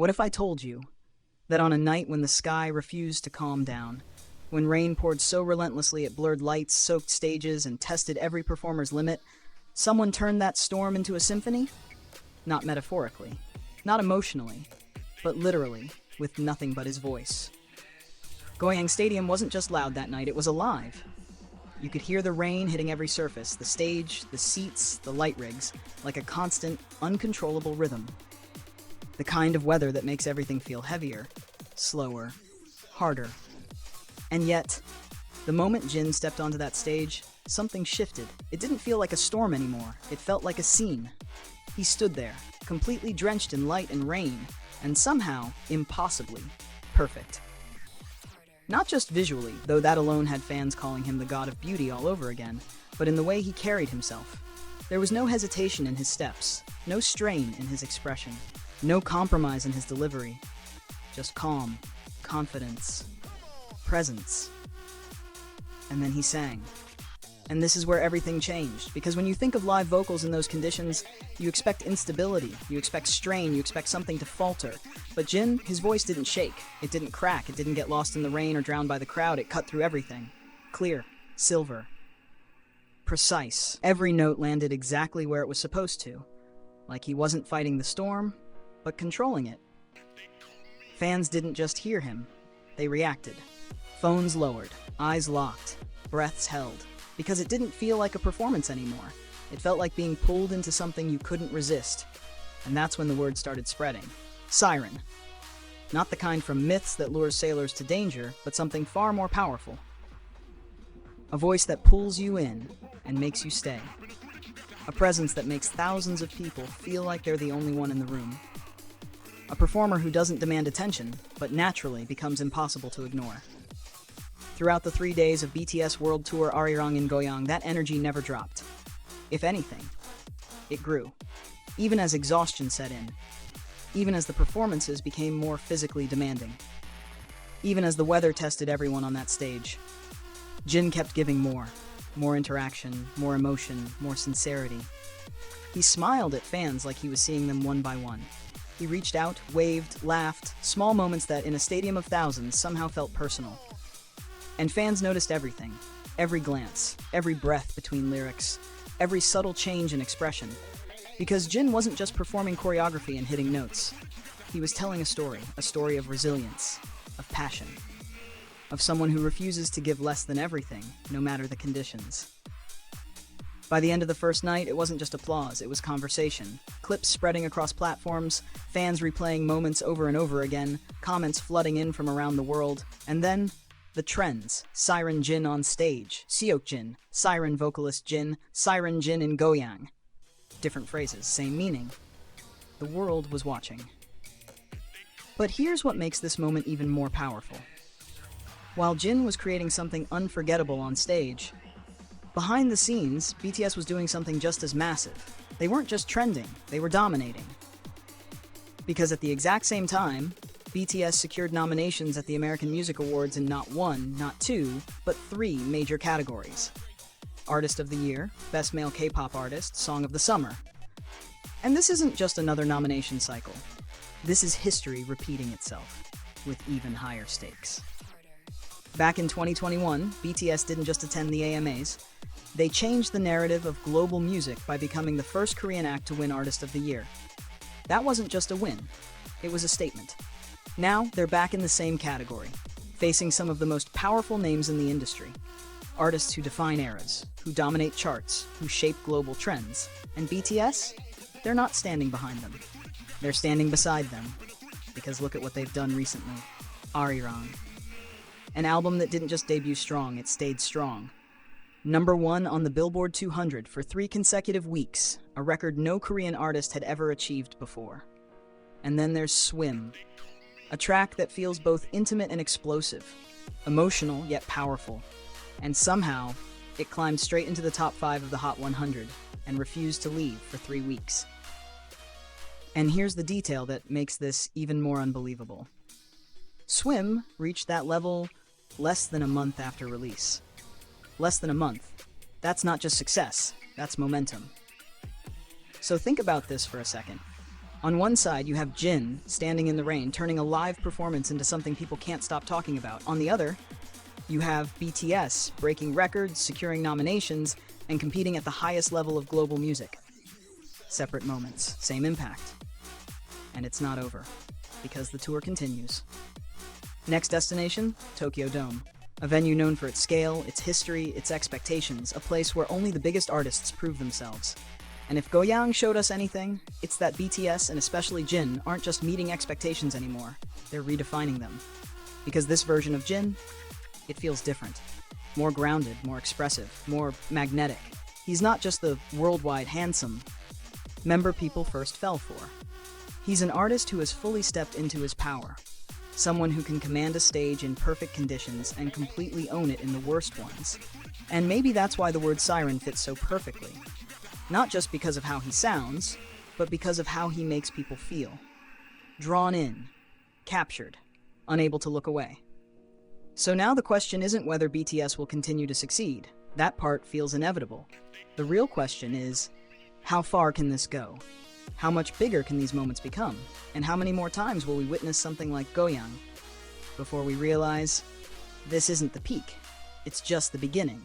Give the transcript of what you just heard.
What if I told you that on a night when the sky refused to calm down, when rain poured so relentlessly it blurred lights, soaked stages, and tested every performer's limit, someone turned that storm into a symphony? Not metaphorically, not emotionally, but literally, with nothing but his voice. Goyang Stadium wasn't just loud that night, it was alive. You could hear the rain hitting every surface, the stage, the seats, the light rigs, like a constant, uncontrollable rhythm. The kind of weather that makes everything feel heavier, slower, harder. And yet, the moment Jin stepped onto that stage, something shifted. It didn't feel like a storm anymore, it felt like a scene. He stood there, completely drenched in light and rain, and somehow, impossibly, perfect. Not just visually, though that alone had fans calling him the god of beauty all over again, but in the way he carried himself. There was no hesitation in his steps, no strain in his expression, no compromise in his delivery. Just calm, confidence, presence. And then he sang. And this is where everything changed, because when you think of live vocals in those conditions, you expect instability, you expect strain, you expect something to falter. But Jin, his voice didn't shake, it didn't crack, it didn't get lost in the rain or drowned by the crowd, it cut through everything. Clear, silver, precise. Every note landed exactly where it was supposed to, like he wasn't fighting the storm, but controlling it. Fans didn't just hear him, they reacted. Phones lowered, eyes locked, breaths held. Because it didn't feel like a performance anymore. It felt like being pulled into something you couldn't resist. And that's when the word started spreading. Siren. Not the kind from myths that lures sailors to danger, but something far more powerful. A voice that pulls you in and makes you stay. A presence that makes thousands of people feel like they're the only one in the room. A performer who doesn't demand attention, but naturally becomes impossible to ignore. Throughout the 3 days of BTS World Tour Arirang in Goyang, that energy never dropped. If anything, it grew. Even as exhaustion set in. Even as the performances became more physically demanding. Even as the weather tested everyone on that stage. Jin kept giving more. More interaction, more emotion, more sincerity. He smiled at fans like he was seeing them one by one. He reached out, waved, laughed, small moments that in a stadium of thousands somehow felt personal. And fans noticed everything. Every glance, every breath between lyrics, every subtle change in expression. Because Jin wasn't just performing choreography and hitting notes. He was telling a story of resilience, of passion, of someone who refuses to give less than everything, no matter the conditions. By the end of the first night, it wasn't just applause, it was conversation. Clips spreading across platforms, fans replaying moments over and over again, comments flooding in from around the world, and then the trends. Siren Jin on stage, Seok Jin, Siren vocalist Jin, Siren Jin in Goyang. Different phrases, same meaning. The world was watching. But here's what makes this moment even more powerful. While Jin was creating something unforgettable on stage, behind the scenes, BTS was doing something just as massive. They weren't just trending, they were dominating. Because at the exact same time, BTS secured nominations at the American Music Awards in not one, not two, but 3 major categories. Artist of the Year, Best Male K-Pop Artist, Song of the Summer. And this isn't just another nomination cycle. This is history repeating itself, with even higher stakes. Back in 2021, BTS didn't just attend the AMAs. They changed the narrative of global music by becoming the first Korean act to win Artist of the Year. That wasn't just a win, it was a statement. Now, they're back in the same category, facing some of the most powerful names in the industry. Artists who define eras, who dominate charts, who shape global trends. And BTS? They're not standing behind them. They're standing beside them. Because look at what they've done recently. Arirang. An album that didn't just debut strong, it stayed strong. #1 on the Billboard 200 for 3 consecutive weeks, a record no Korean artist had ever achieved before. And then there's Swim. A track that feels both intimate and explosive, emotional yet powerful, and somehow, it climbed straight into the top 5 of the Hot 100 and refused to leave for 3 weeks. And here's the detail that makes this even more unbelievable. Swim reached that level less than a month after release. Less than a month. That's not just success, that's momentum. So think about this for a second. On one side, you have Jin standing in the rain, turning a live performance into something people can't stop talking about. On the other, you have BTS breaking records, securing nominations, and competing at the highest level of global music. Separate moments, same impact. And it's not over, because the tour continues. Next destination, Tokyo Dome. A venue known for its scale, its history, its expectations, a place where only the biggest artists prove themselves. And if Goyang showed us anything, it's that BTS and especially Jin aren't just meeting expectations anymore, they're redefining them. Because this version of Jin, it feels different. More grounded, more expressive, more magnetic. He's not just the worldwide handsome member people first fell for. He's an artist who has fully stepped into his power. Someone who can command a stage in perfect conditions and completely own it in the worst ones. And maybe that's why the word siren fits so perfectly. Not just because of how he sounds, but because of how he makes people feel. Drawn in, captured, unable to look away. So now the question isn't whether BTS will continue to succeed. That part feels inevitable. The real question is, how far can this go? How much bigger can these moments become? And how many more times will we witness something like Goyang before we realize this isn't the peak, it's just the beginning?